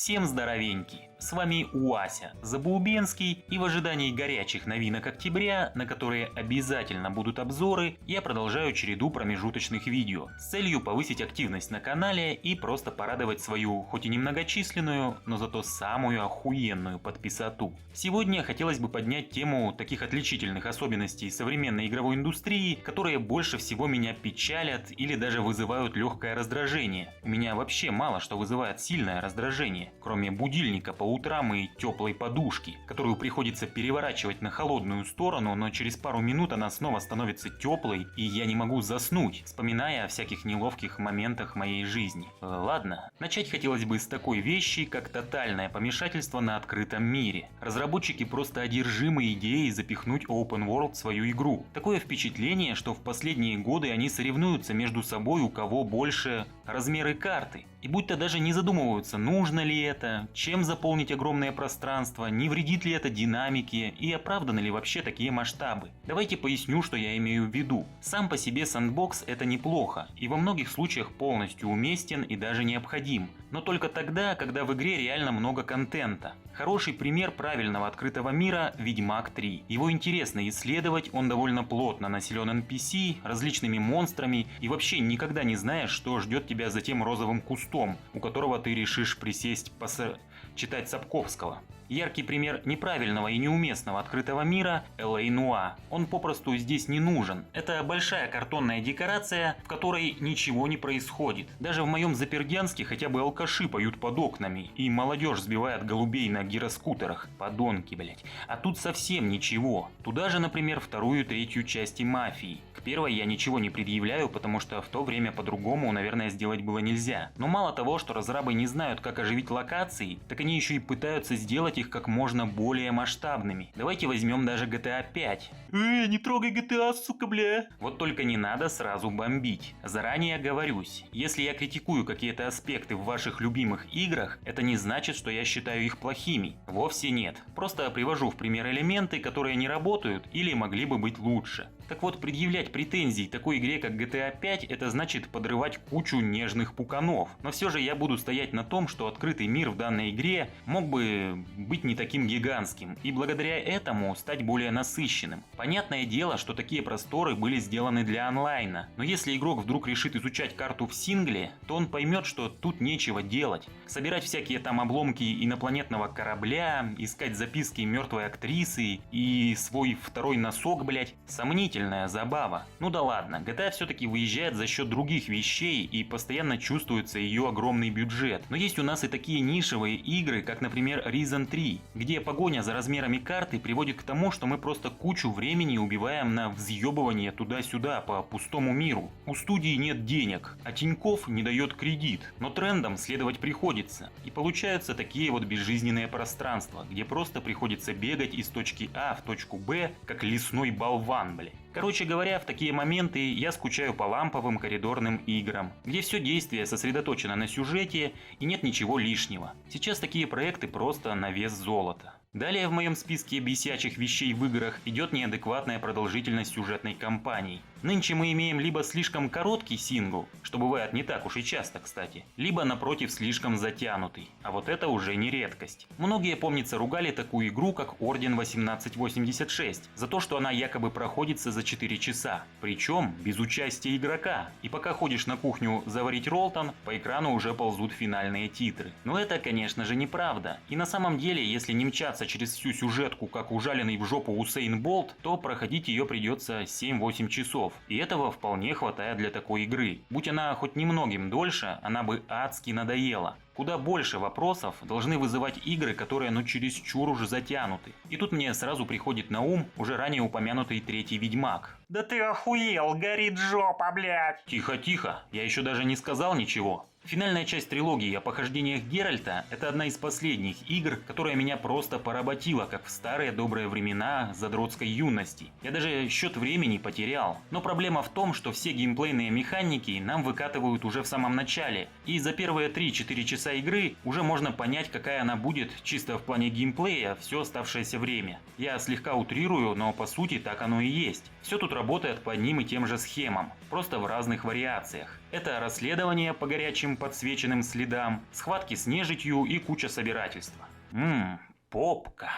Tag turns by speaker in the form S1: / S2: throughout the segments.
S1: Всем здоровенький! С вами Уася Забаубенский, и в ожидании горячих новинок октября, на которые обязательно будут обзоры, я продолжаю череду промежуточных видео с целью повысить активность на канале и просто порадовать свою, хоть и немногочисленную, но зато самую охуенную подписоту. Сегодня хотелось бы поднять тему таких отличительных особенностей современной игровой индустрии, которые больше всего меня печалят или даже вызывают легкое раздражение. У меня вообще мало что вызывает сильное раздражение, кроме будильника по утрам и теплой подушки, которую приходится переворачивать на холодную сторону, но через пару минут она снова становится теплой, и я не могу заснуть, вспоминая о всяких неловких моментах моей жизни. Ладно, начать хотелось бы с такой вещи, как тотальное помешательство на открытом мире. Разработчики просто одержимы идеей запихнуть Open World в свою игру. Такое впечатление, что в последние годы они соревнуются между собой, у кого больше размеры карты. И будто даже не задумываются, нужно ли это, чем заполнить огромное пространство, не вредит ли это динамике и оправданы ли вообще такие масштабы. Давайте поясню, что я имею в виду. Сам по себе сэндбокс это неплохо и во многих случаях полностью уместен и даже необходим. Но только тогда, когда в игре реально много контента. Хороший пример правильного открытого мира – Ведьмак 3. Его интересно исследовать, он довольно плотно населен NPC, различными монстрами и вообще никогда не знаешь, что ждет тебя за тем розовым кустом, у которого ты решишь присесть читать Сапковского. Яркий пример неправильного и неуместного открытого мира – L.A. Noire. Он попросту здесь не нужен. Это большая картонная декорация, в которой ничего не происходит. Даже в моем Запердянске хотя бы алкаши поют под окнами, и молодежь сбивает голубей на гироскутерах. Подонки, блять. А тут совсем ничего. Туда же, например, вторую и третью части Мафии. К первой я ничего не предъявляю, потому что в то время по-другому, наверное, сделать было нельзя. Но мало того, что разрабы не знают, как оживить локации, так они еще и пытаются сделать их как можно более масштабными. Давайте возьмем даже GTA 5. Не трогай GTA, сука, бля. Вот только не надо сразу бомбить. Заранее оговорюсь, если я критикую какие-то аспекты в ваших любимых играх, это не значит, что я считаю их плохими. Вовсе нет. Просто привожу в пример элементы, которые не работают или могли бы быть лучше. Так вот, предъявлять претензий такой игре, как GTA 5, это значит подрывать кучу нежных пуканов. Но все же я буду стоять на том, что открытый мир в данной игре мог бы быть не таким гигантским и благодаря этому стать более насыщенным. Понятное дело, что такие просторы были сделаны для онлайна, но если игрок вдруг решит изучать карту в сингле, то он поймет, что тут нечего делать. Собирать всякие там обломки инопланетного корабля, искать записки мертвой актрисы и свой второй носок, блять, сомнительная забава. Ну да ладно, GTA все-таки выезжает за счет других вещей и постоянно чувствуется ее огромный бюджет. Но есть у нас и такие нишевые игры, как, например, Risen 3, где погоня за размерами карты приводит к тому, что мы просто кучу времени убиваем на взъебывание туда-сюда по пустому миру. У студии нет денег, а Тинькофф не дает кредит, но трендам следовать приходится. И получаются такие вот безжизненные пространства, где просто приходится бегать из точки А в точку Б, как лесной болван, бля. Короче говоря, в такие моменты я скучаю по ламповым коридорным играм, где все действие сосредоточено на сюжете и нет ничего лишнего. Сейчас такие проекты просто на вес золота. Далее в моем списке бесячих вещей в играх идет неадекватная продолжительность сюжетной кампании. Нынче мы имеем либо слишком короткий сингл, что бывает не так уж и часто, кстати, либо напротив слишком затянутый, а вот это уже не редкость. Многие, помнится, ругали такую игру, как Орден 1886, за то, что она якобы проходится за 4 часа, причем без участия игрока. И пока ходишь на кухню заварить ролтон, по экрану уже ползут финальные титры. Но это, конечно же, неправда. И на самом деле, если не мчаться через всю сюжетку, как ужаленный в жопу Усейн Болт, то проходить ее придется 7-8 часов. И этого вполне хватает для такой игры. Будь она хоть немногим дольше, она бы адски надоела. Куда больше вопросов должны вызывать игры, которые чересчур уже затянуты. И тут мне сразу приходит на ум уже ранее упомянутый третий Ведьмак. Да ты охуел, горит жопа, блядь! Тихо, я еще даже не сказал ничего. Финальная часть трилогии о похождениях Геральта – это одна из последних игр, которая меня просто поработила, как в старые добрые времена задротской юности. Я даже счет времени потерял. Но проблема в том, что все геймплейные механики нам выкатывают уже в самом начале, и за первые 3-4 часа игры уже можно понять, какая она будет чисто в плане геймплея все оставшееся время. Я слегка утрирую, но по сути так оно и есть. Все тут работает по одним и тем же схемам, просто в разных вариациях. Это расследование по горячим подсвеченным следам, схватки с нежитью и куча собирательства. Попка.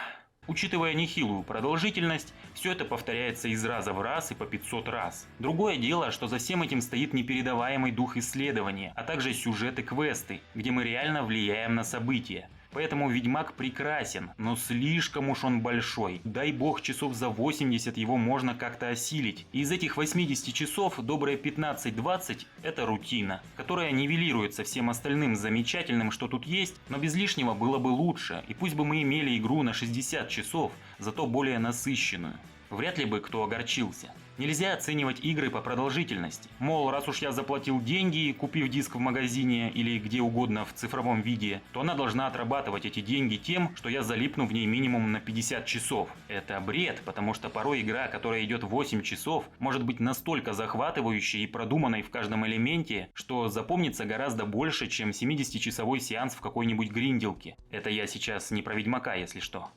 S1: Учитывая нехилую продолжительность, все это повторяется из раза в раз и по 500 раз. Другое дело, что за всем этим стоит непередаваемый дух исследования, а также сюжеты-квесты, где мы реально влияем на события. Поэтому Ведьмак прекрасен, но слишком уж он большой. Дай бог часов за 80 его можно как-то осилить. И из этих 80 часов добрые 15-20 это рутина, которая нивелируется всем остальным замечательным, что тут есть, но без лишнего было бы лучше. И пусть бы мы имели игру на 60 часов, зато более насыщенную. Вряд ли бы кто огорчился. Нельзя оценивать игры по продолжительности. Мол, раз уж я заплатил деньги, купив диск в магазине или где угодно в цифровом виде, то она должна отрабатывать эти деньги тем, что я залипну в ней минимум на 50 часов. Это бред, потому что порой игра, которая идет 8 часов, может быть настолько захватывающей и продуманной в каждом элементе, что запомнится гораздо больше, чем 70-часовой сеанс в какой-нибудь гринделке. Это я сейчас не про Ведьмака, если что.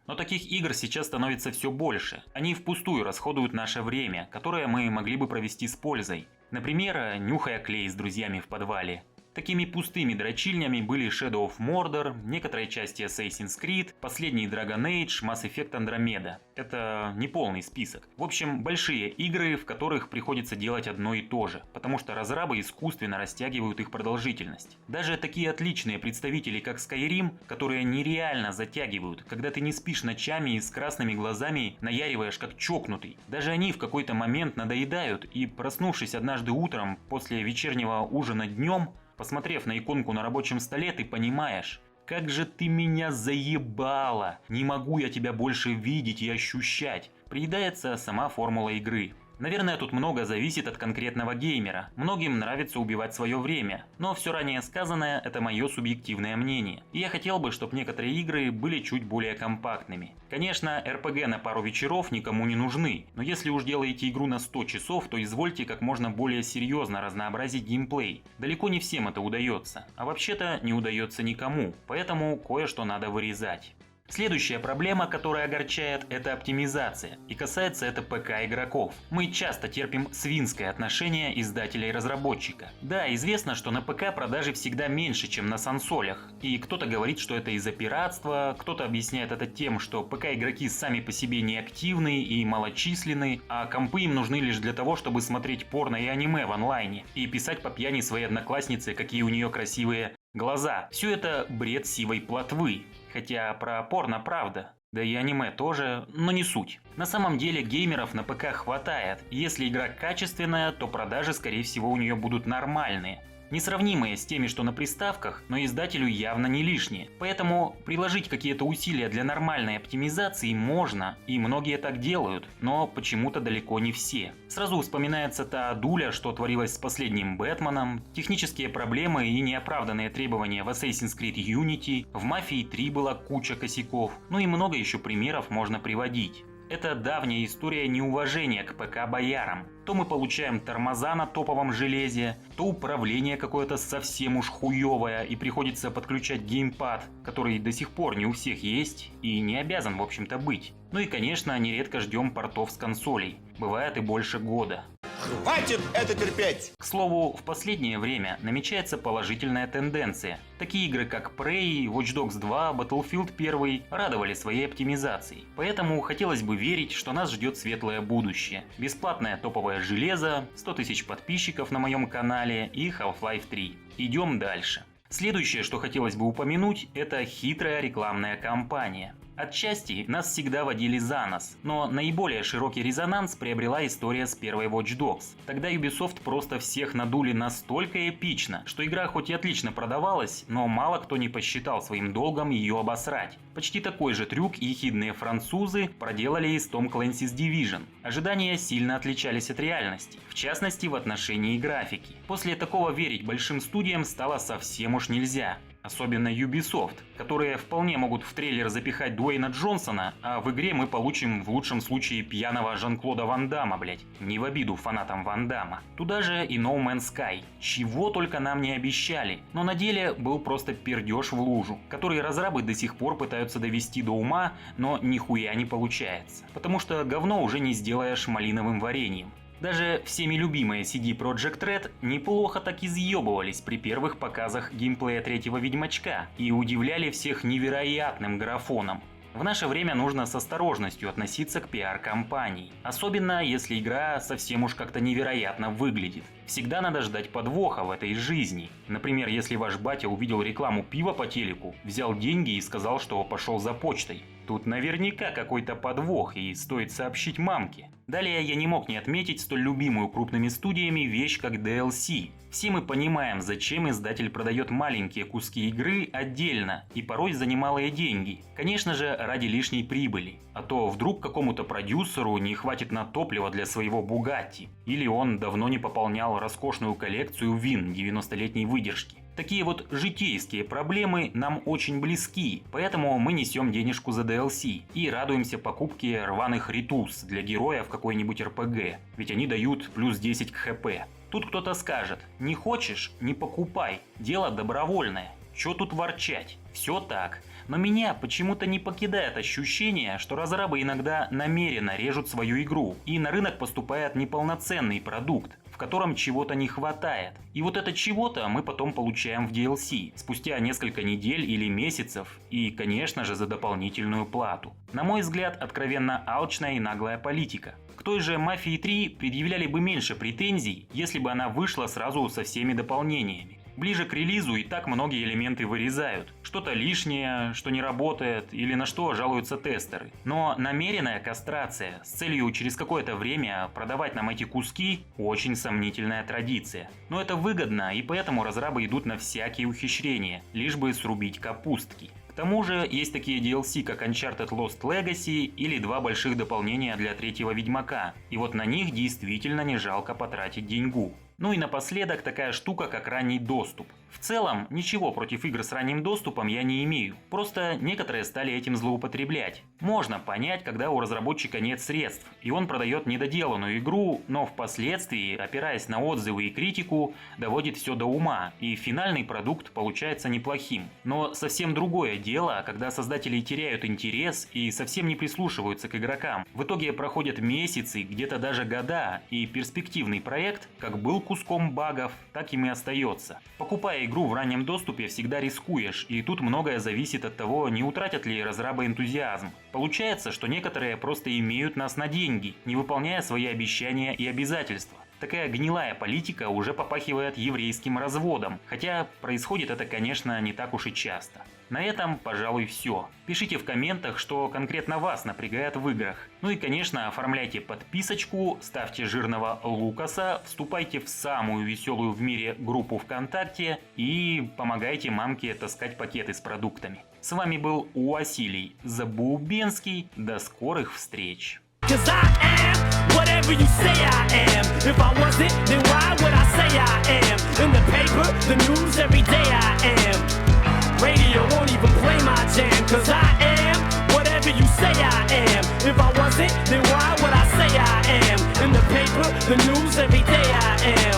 S1: Но таких игр сейчас становится все больше. Они впустую расходуют наше время, которое мы могли бы провести с пользой. Например, нюхая клей с друзьями в подвале. Такими пустыми дрочильнями были Shadow of Mordor, некоторые части Assassin's Creed, последний Dragon Age, Mass Effect Andromeda. Это не полный список. В общем, большие игры, в которых приходится делать одно и то же, потому что разрабы искусственно растягивают их продолжительность. Даже такие отличные представители, как Skyrim, которые нереально затягивают, когда ты не спишь ночами и с красными глазами наяриваешь как чокнутый. Даже они в какой-то момент надоедают, и проснувшись однажды утром после вечернего ужина днем, посмотрев на иконку на рабочем столе, ты понимаешь, как же ты меня заебала, не могу я тебя больше видеть и ощущать. Приедается сама формула игры. Наверное, тут много зависит от конкретного геймера. Многим нравится убивать свое время, но все ранее сказанное – это мое субъективное мнение. И я хотел бы, чтобы некоторые игры были чуть более компактными. Конечно, RPG на пару вечеров никому не нужны, но если уж делаете игру на 100 часов, то извольте как можно более серьезно разнообразить геймплей. Далеко не всем это удается, а вообще-то не удается никому, поэтому кое-что надо вырезать. Следующая проблема, которая огорчает, это оптимизация, и касается это ПК игроков. Мы часто терпим свинское отношение издателя и разработчика. Да, известно, что на ПК продажи всегда меньше, чем на консолях, и кто-то говорит, что это из-за пиратства, кто-то объясняет это тем, что ПК-игроки сами по себе неактивны и малочисленны, а компы им нужны лишь для того, чтобы смотреть порно и аниме в онлайне, и писать по пьяни своей однокласснице, какие у нее красивые глаза. Все это бред сивой плотвы. Хотя про порно правда, да и аниме тоже, но не суть. На самом деле геймеров на ПК хватает, и если игра качественная, то продажи скорее всего у нее будут нормальные. Несравнимые с теми, что на приставках, но издателю явно не лишние. Поэтому приложить какие-то усилия для нормальной оптимизации можно, и многие так делают, но почему-то далеко не все. Сразу вспоминается та дуля, что творилось с последним Бэтменом, технические проблемы и неоправданные требования в Assassin's Creed Unity, в Mafia 3 была куча косяков, ну и много еще примеров можно приводить. Это давняя история неуважения к ПК-боярам. То мы получаем тормоза на топовом железе, то управление какое-то совсем уж хуевое и приходится подключать геймпад, который до сих пор не у всех есть и не обязан в общем-то быть. Ну и конечно, нередко ждем портов с консолей. Бывает и больше года.
S2: Хватит это терпеть!
S1: К слову, в последнее время намечается положительная тенденция. Такие игры как Prey, Watch Dogs 2, Battlefield 1 радовали своей оптимизацией. Поэтому хотелось бы верить, что нас ждет светлое будущее. Бесплатное топовое железо, 100 тысяч подписчиков на моем канале и Half-Life 3. Идем дальше. Следующее, что хотелось бы упомянуть, это хитрая рекламная кампания. Отчасти нас всегда водили за нос, но наиболее широкий резонанс приобрела история с первой Watch Dogs. Тогда Ubisoft просто всех надули настолько эпично, что игра хоть и отлично продавалась, но мало кто не посчитал своим долгом ее обосрать. Почти такой же трюк ехидные французы проделали и с Tom Clancy's Division. Ожидания сильно отличались от реальности, в частности в отношении графики. После такого верить большим студиям стало совсем уж уж нельзя. Особенно Ubisoft, которые вполне могут в трейлер запихать Дуэйна Джонсона, а в игре мы получим в лучшем случае пьяного Жан-Клода Ван Дамма, блять. Не в обиду фанатам Ван Дамма. Туда же и No Man's Sky. Чего только нам не обещали. Но на деле был просто пердеж в лужу, который разрабы до сих пор пытаются довести до ума, но нихуя не получается. Потому что говно уже не сделаешь малиновым вареньем. Даже всеми любимые CD Projekt Red неплохо так изъебывались при первых показах геймплея третьего Ведьмачка и удивляли всех невероятным графоном. В наше время нужно с осторожностью относиться к пиар-компании, особенно если игра совсем уж как-то невероятно выглядит. Всегда надо ждать подвоха в этой жизни. Например, если ваш батя увидел рекламу пива по телеку, взял деньги и сказал, что пошел за почтой. Тут наверняка какой-то подвох, и стоит сообщить мамке. Далее я не мог не отметить столь любимую крупными студиями вещь как DLC. Все мы понимаем, зачем издатель продает маленькие куски игры отдельно и порой за немалые деньги. Конечно же, ради лишней прибыли. А то вдруг какому-то продюсеру не хватит на топливо для своего Бугатти. Или он давно не пополнял роскошную коллекцию вин 90-летней выдержки. Такие вот житейские проблемы нам очень близки, поэтому мы несем денежку за DLC и радуемся покупке рваных ритус для героя в какой-нибудь РПГ, ведь они дают плюс 10 к ХП. Тут кто-то скажет: не хочешь – не покупай, дело добровольное. Чё тут ворчать? Все так. Но меня почему-то не покидает ощущение, что разрабы иногда намеренно режут свою игру, и на рынок поступает неполноценный продукт, в котором чего-то не хватает. И вот это чего-то мы потом получаем в DLC, спустя несколько недель или месяцев, и, конечно же, за дополнительную плату. На мой взгляд, откровенно алчная и наглая политика. К той же Мафии 3 предъявляли бы меньше претензий, если бы она вышла сразу со всеми дополнениями. Ближе к релизу и так многие элементы вырезают. Что-то лишнее, что не работает или на что жалуются тестеры. Но намеренная кастрация с целью через какое-то время продавать нам эти куски – очень сомнительная традиция. Но это выгодно, и поэтому разрабы идут на всякие ухищрения, лишь бы срубить капустки. К тому же есть такие DLC, как Uncharted Lost Legacy или два больших дополнения для третьего Ведьмака. И вот на них действительно не жалко потратить деньгу. Ну и напоследок такая штука, как ранний доступ. В целом, ничего против игр с ранним доступом я не имею, просто некоторые стали этим злоупотреблять. Можно понять, когда у разработчика нет средств, и он продает недоделанную игру, но впоследствии, опираясь на отзывы и критику, доводит все до ума, и финальный продукт получается неплохим. Но совсем другое дело, когда создатели теряют интерес и совсем не прислушиваются к игрокам. В итоге проходят месяцы, где-то даже года, и перспективный проект как был куском багов, так им и остается. Покупая игру в раннем доступе, всегда рискуешь, и тут многое зависит от того, не утратят ли разрабы энтузиазм. Получается, что некоторые просто имеют нас на деньги, не выполняя свои обещания и обязательства. Такая гнилая политика уже попахивает еврейским разводом, хотя происходит это, конечно, не так уж и часто. На этом, пожалуй, все. Пишите в комментах, что конкретно вас напрягает в играх. Ну и, конечно, оформляйте подписочку, ставьте жирного Лукаса, вступайте в самую веселую в мире группу ВКонтакте и помогайте мамке таскать пакеты с продуктами. С вами был Василий Забубенский. До скорых встреч!
S3: Cause I am whatever you say I am. If I wasn't, then why would I say I am? In the paper, the news, every day I am. Radio won't even play my jam. Cause I am whatever you say I am. If I wasn't, then why would I say I am? In the paper, the news, every day I am.